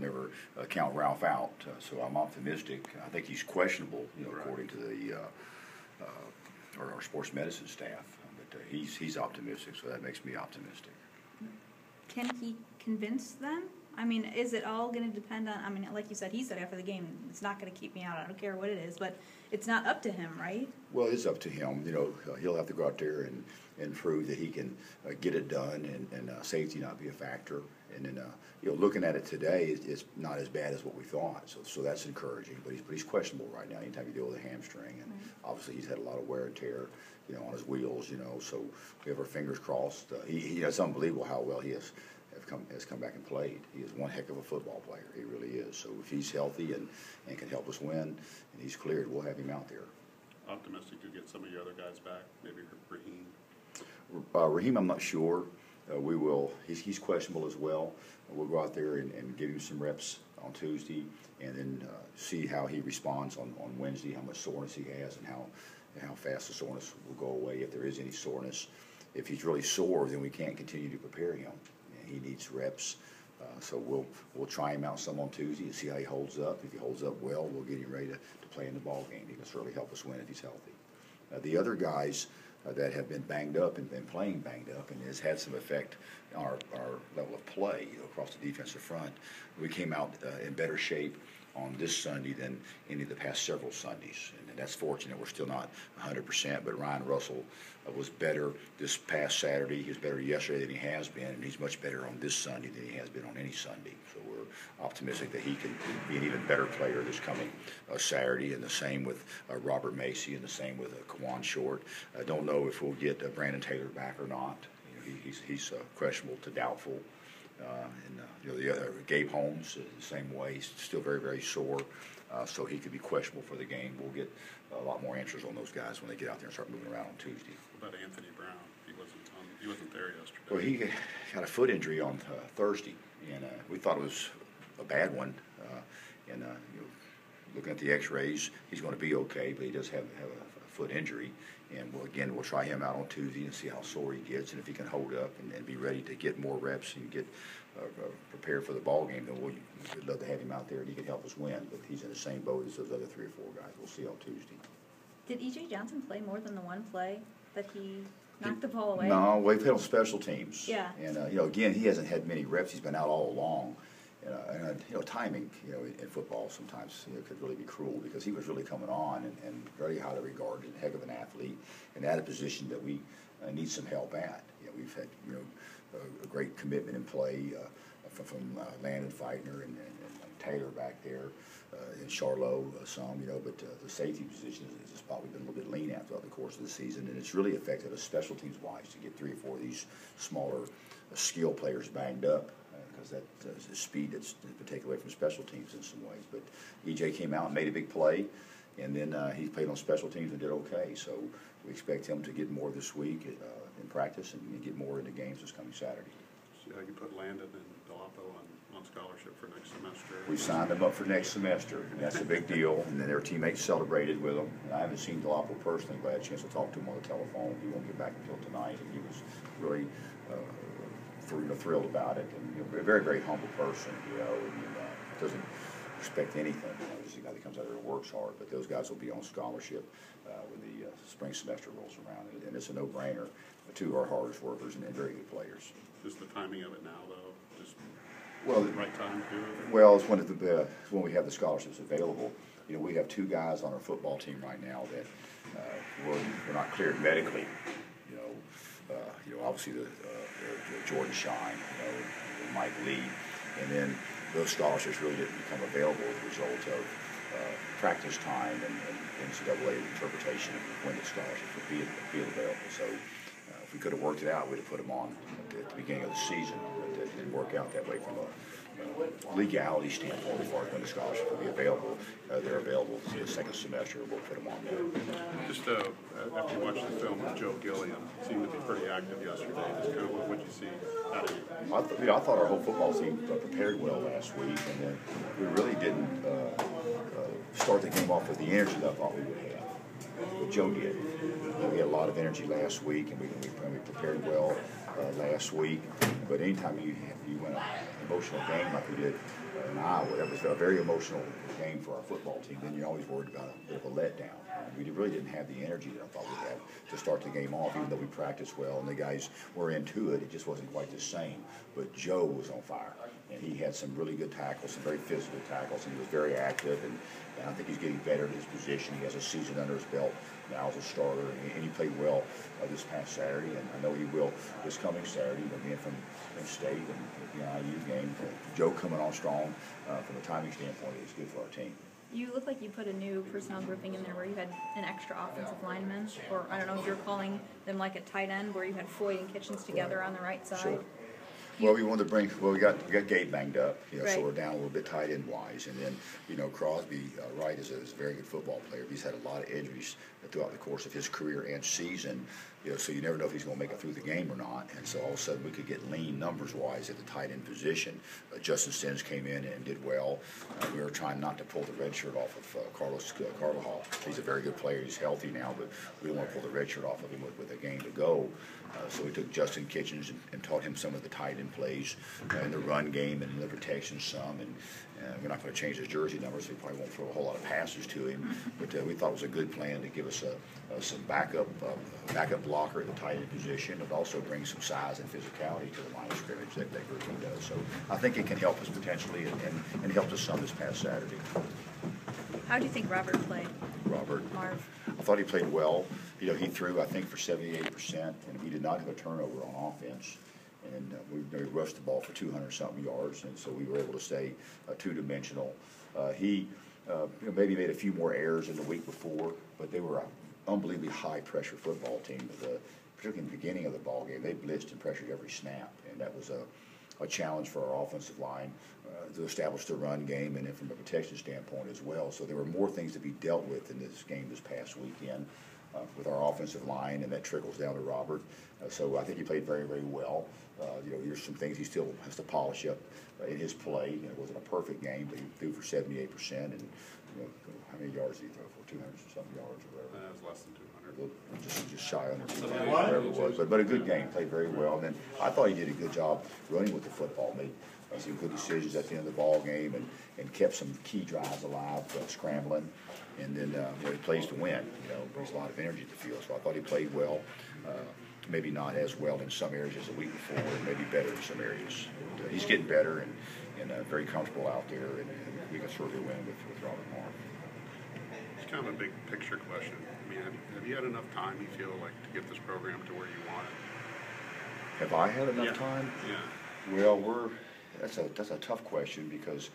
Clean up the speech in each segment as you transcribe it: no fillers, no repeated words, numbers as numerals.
never count Ralph out. So I'm optimistic. I think he's questionable, according to the our sports medicine staff. But he's optimistic, so that makes me optimistic. Can he convince them? I mean, is it all going to depend on, I mean, like you said, he said after the game, it's not going to keep me out, I don't care what it is, but it's not up to him, right? Well, it's up to him. He'll have to go out there and prove that he can get it done and safety not be a factor. And then, looking at it today, it's not as bad as what we thought. So that's encouraging. But he's questionable right now anytime you deal with a hamstring. And obviously he's had a lot of wear and tear, on his wheels, so we have our fingers crossed. It's unbelievable how well he has come back and played. He is one heck of a football player. He really is. So if he's healthy and can help us win and he's cleared, we'll have him out there. Optimistic to get some of your other guys back, maybe Raheem? Raheem, I'm not sure. We will. He's questionable as well. We'll go out there and give him some reps on Tuesday and then see how he responds on Wednesday, how much soreness he has and how fast the soreness will go away, if there is any soreness. If he's really sore, then we can't continue to prepare him. He needs reps, so we'll try him out some on Tuesday and see how he holds up. If he holds up well, we'll get him ready to play in the ball game. He can certainly help us win if he's healthy. The other guys that have been banged up and been playing banged up, and has had some effect on our level of play across the defensive front. We came out in better shape on this Sunday than any of the past several Sundays, and that's fortunate. We're still not 100%, but Ryan Russell was better this past Saturday. He was better yesterday than he has been, and he's much better on this Sunday than he has been on any Sunday. So we're optimistic that he can be an even better player this coming Saturday, and the same with Robert Macy, and the same with Kawan Short. I don't know if we'll get Brandon Taylor back or not. He's questionable to doubtful. The other Gabe Holmes, the same way, he's still very, very sore, so he could be questionable for the game. We'll get a lot more answers on those guys when they get out there and start moving around on Tuesday. What about Anthony Brown? He wasn't there yesterday. Well, he got a foot injury on Thursday, and we thought it was a bad one. Looking at the X-rays, he's going to be okay, but he does have a foot injury. And we'll try him out on Tuesday and see how sore he gets, and if he can hold up and be ready to get more reps and get prepared for the ball game, then we'd love to have him out there and he can help us win. But he's in the same boat as those other 3 or 4 guys. We'll see on Tuesday. Did E.J. Johnson play more than the one play that he knocked the ball away? No, we've hit on special teams. Yeah. And again, he hasn't had many reps. He's been out all along. Timing, in football sometimes could really be cruel, because he was really coming on and very highly regarded, a heck of an athlete, and at a position that we need some help at. We've had a great commitment in play from Landon Feitner and Taylor back there, and Charlo some, but the safety position is a spot we've been a little bit lean at throughout the course of the season, and it's really affected us special teams wise to get 3 or 4 of these smaller skill players banged up. Because that speed that's been taken away from special teams in some ways. But E.J. came out and made a big play, and then he played on special teams and did okay. So we expect him to get more this week in practice and get more into games this coming Saturday. So you put Landon and Delapo on scholarship for next semester? We signed them up for next semester, and that's a big deal. And then their teammates celebrated with them. And I haven't seen Delapo personally, but I had a chance to talk to him on the telephone. He won't get back until tonight, and he was really thrilled about it, and a very, very humble person, and doesn't expect anything. He's a guy that comes out there and works hard, but those guys will be on scholarship when the spring semester rolls around, and it's a no-brainer. 2 of our hardest workers and very good players. Just the timing of it now, though, just the right time to do it? Well, it's when we have the scholarships available. We have 2 guys on our football team right now that we're not cleared medically. Obviously the Jordan Shine, Mike Lee, and then those scholarships really didn't become available as a result of practice time and NCAA interpretation of when the scholarships would be available. So if we could have worked it out, we'd have put them on at the beginning of the season. But it didn't work out that way from a legality standpoint as far as when the scholarships will be available. They're available for the second semester. We'll put them on there. Just after you watched the film with Joe Gilliam, seemed to be pretty active yesterday. Just kind of what you see out of you? I thought our whole football team prepared well last week, and then we really didn't start the game off with the energy that I thought we would have. But Joe did. We had a lot of energy last week, and we prepared well last week. But anytime you win an emotional game like we did in Iowa. That was a very emotional game for our football team. Then you're always worried about a bit of a letdown. We really didn't have the energy that I thought we'd have to start the game off, even though we practiced well and the guys were into it. It just wasn't quite the same. But Joe was on fire, and he had some really good tackles, some very physical tackles, and he was very active, and I think he's getting better at his position. He has a season under his belt now as a starter, and he played well this past Saturday, and I know he will this coming Saturday, being from State and the IU game. Joe coming on strong from a timing standpoint is good for our team. You look like you put a new personnel grouping in there where you had an extra offensive lineman, or I don't know if you're calling them like a tight end, where you had Foy and Kitchens together on the right side. Sure. Well, we wanted to bring. Well, we got Gabe banged up, right. So we're down a little bit tight end wise, and then Crosby Wright is a very good football player. He's had a lot of injuries throughout the course of his career and season. So you never know if he's going to make it through the game or not. And so all of a sudden we could get lean numbers-wise at the tight end position. Justin Sims came in and did well. We were trying not to pull the red shirt off of Carlos Carvajal. He's a very good player. He's healthy now, but we don't want to pull the red shirt off of him with a game to go. So we took Justin Kitchens and taught him some of the tight end plays in the run game and in the protection some. And we're not going to change his jersey numbers, so we probably won't throw a whole lot of passes to him. But we thought it was a good plan to give us some backup blocker at the tight end position, and also bring some size and physicality to the line of scrimmage that grouping does. So I think it can help us potentially, and helped us some this past Saturday. How do you think Robert played? Marv. I thought he played well. He threw, I think, for 78%, and we did not have a turnover on offense. And we rushed the ball for 200-something yards, and so we were able to stay two-dimensional. He maybe made a few more errors than the week before, but they were an unbelievably high-pressure football team. Particularly in the beginning of the ball game, they blitzed and pressured every snap, and that was a challenge for our offensive line to establish the run game, and then from a protection standpoint as well. So there were more things to be dealt with in this game this past weekend with our offensive line, and that trickles down to Robert. So I think he played very, very well. There's some things he still has to polish up in his play. It wasn't a perfect game, but he threw for 78%. And how many yards did he throw for? 200-something yards or whatever. It was less than 200. Just shy under 200, whatever it was. But a good game. Played very well. And then I thought he did a good job running with the football. Made some good decisions at the end of the ball game, and kept some key drives alive, scrambling. And then he plays to win. Brings a lot of energy to the field. So I thought he played well. Maybe not as well in some areas as the week before, maybe better in some areas. But, he's getting better and very comfortable out there, and we can certainly win with Robert Marv. It's kind of a big picture question. I mean, have you had enough time, you feel like, to get this program to where you want it? Have I had enough time? Yeah. Well, that's a tough question, because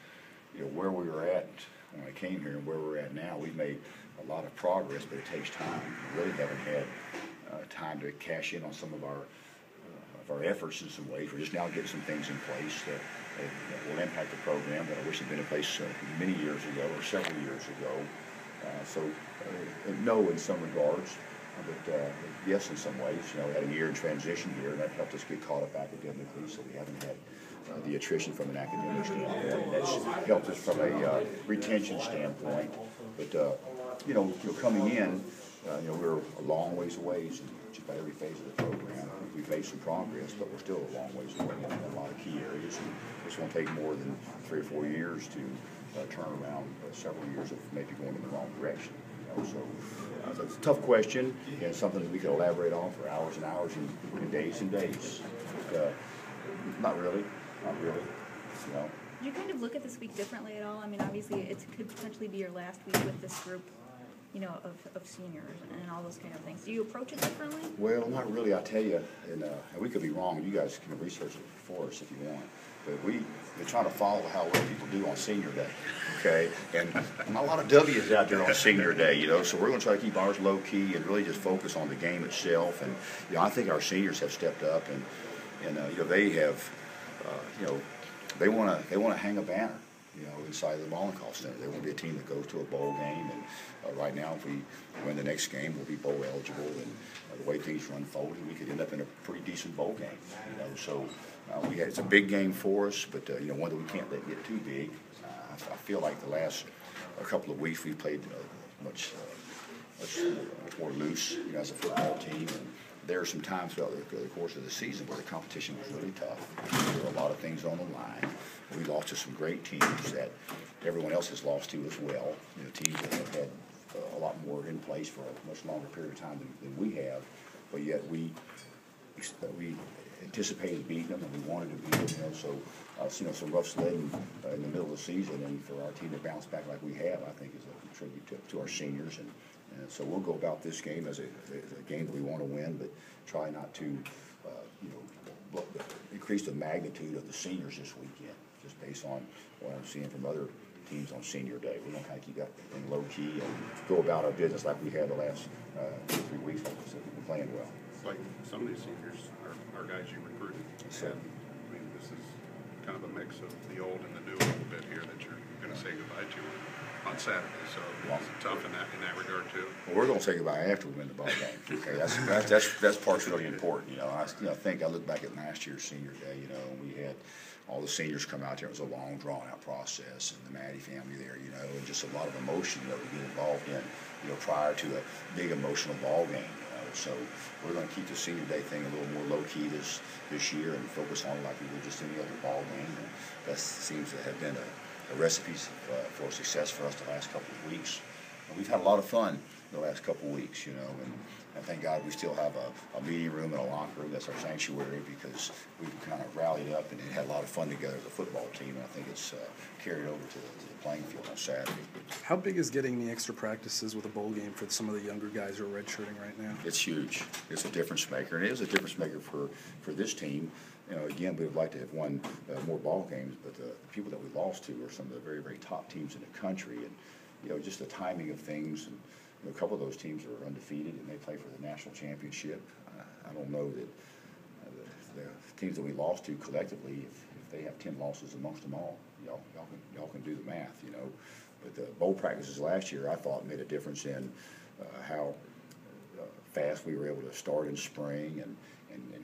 where we were at when I came here and where we're at now, we've made a lot of progress, but it takes time. We really haven't had time to cash in on some of our efforts in some ways. We're just now getting some things in place that will impact the program that I wish had been in place many years ago or several years ago. No in some regards, but yes in some ways. We had a year in transition here, and that helped us get caught up academically, so we haven't had the attrition from an academic standpoint. That's helped us from a retention standpoint. But coming in, we're a long ways away in just about every phase of the program. We've made some progress, but we're still a long ways away in a lot of key areas. And it's going to take more than 3 or 4 years to turn around several years of maybe going in the wrong direction. So it's a tough question, and something that we could elaborate on for hours and hours and days and days. But, not really. Do you kind of look at this week differently at all? I mean, obviously, it could potentially be your last week with this group, of seniors and all those kind of things. Do you approach it differently? Well, not really, I tell you. And we could be wrong. You guys can research it for us if you want. But we're trying to follow how other people do on Senior Day, okay? And not a lot of W's out there on Senior Day, so we're going to try to keep ours low key and really just focus on the game itself. And I think our seniors have stepped up, and they have, they want to hang a banner, inside of the Mollenkoff Center. They want to be a team that goes to a bowl game, and right now, if we win the next game, we'll be bowl eligible. And the way things are unfolding, we could end up in a pretty decent bowl game. So it's a big game for us, but one that we can't let get too big. I feel like the last couple of weeks we've played much more loose, as a football team, and there are some times throughout the course of the season where the competition was really tough. There were a lot of things on the line. We lost to some great teams that everyone else has lost to as well. You know, teams that have had a lot more in place for a much longer period of time than we have, but yet we anticipated beating them and we wanted to beat them. You know, so some rough sledding in the middle of the season, and for our team to bounce back like we have, I think is a tribute to our seniors. And so we'll go about this game as a game that we want to win, but try not to increase the magnitude of the seniors this weekend, just based on what I'm seeing from other teams on senior day. We're going to kind of keep that thing low key and go about our business like we had the last 2 or 3 weeks. So we've been playing well. It's like some of these seniors are guys you recruited. So, I mean, this is kind of a mix of the old and the new a little bit here that you're going to say goodbye to on Saturday. So it's tough in that regard too. Well, we're going to say goodbye after we win the ball game. Okay, that's part's really important. I think I look back at last year's senior day. And we had all the seniors come out there. It was a long, drawn-out process, and the Maddie family there. And just a lot of emotion to get involved in. Prior to a big emotional ball game. So we're going to keep the senior day thing a little more low key this year and focus on it like we would just any other ball game. And that seems to have been a recipe for success for us the last couple of weeks. And we've had a lot of fun the last couple of weeks, and thank God we still have a meeting room and a locker room. That's our sanctuary, because we've kind of rallied up and had a lot of fun together as a football team, and I think it's carried over to the playing field on Saturday. How big is getting the extra practices with a bowl game for some of the younger guys who are redshirting right now? It's huge. It's a difference maker, and it is a difference maker for this team. Again, we would like to have won more ball games, but the people that we lost to are some of the very, very top teams in the country, and just the timing of things. And a couple of those teams are undefeated, and they play for the national championship. I don't know that the teams that we lost to collectively, if they have 10 losses amongst them all, y'all can do the math, But the bowl practices last year, I thought, made a difference in how fast we were able to start in spring and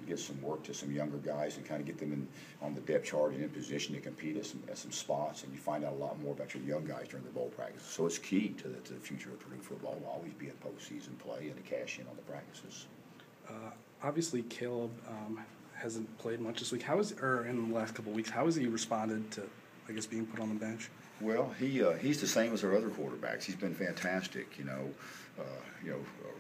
get some work to some younger guys and kind of get them on the depth chart and in position to compete at some spots. And you find out a lot more about your young guys during the bowl practice. So it's key to the future of Purdue football. Will always be in postseason play and to cash in on the practices. Obviously, Caleb hasn't played much this week. In the last couple of weeks, how has he responded to, I guess, being put on the bench? Well, he's the same as our other quarterbacks. He's been fantastic.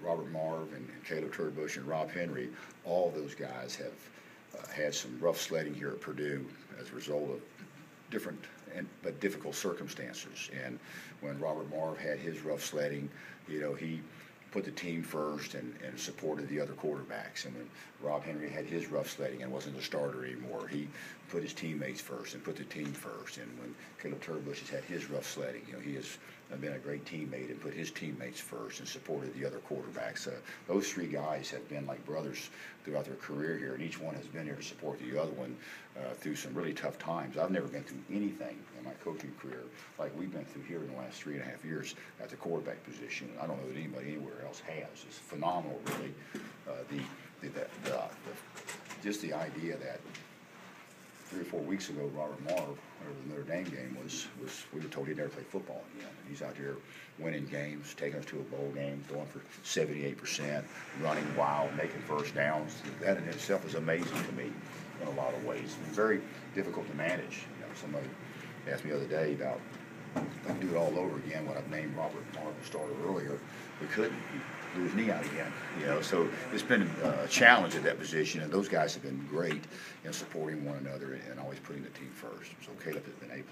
Robert Marv and Caleb Turbush and Rob Henry, all those guys have had some rough sledding here at Purdue as a result of different but difficult circumstances. And when Robert Marv had his rough sledding, he put the team first and supported the other quarterbacks. And when Rob Henry had his rough sledding and wasn't a starter anymore, he put his teammates first and put the team first. And when Caleb Turbush has had his rough sledding, he has been a great teammate and put his teammates first and supported the other quarterbacks. Those three guys have been like brothers throughout their career here, and each one has been here to support the other one through some really tough times. I've never been through anything in my coaching career like we've been through here in the last 3.5 years at the quarterback position. I don't know that anybody anywhere else has. It's phenomenal, really. Just the idea that 3 or 4 weeks ago, Robert Marv, whatever the Notre Dame game was we were told he'd never play football again. And he's out here winning games, taking us to a bowl game, throwing for 78%, running wild, making first downs. That in itself is amazing to me in a lot of ways. It's very difficult to manage. Somebody asked me the other day about if I could do it all over again when I've named Robert Marv the starter earlier. We couldn't. He blew his knee out again. So it's been a challenge at that position, and those guys have been great in supporting one another and always putting the team first. So Caleb has been A+.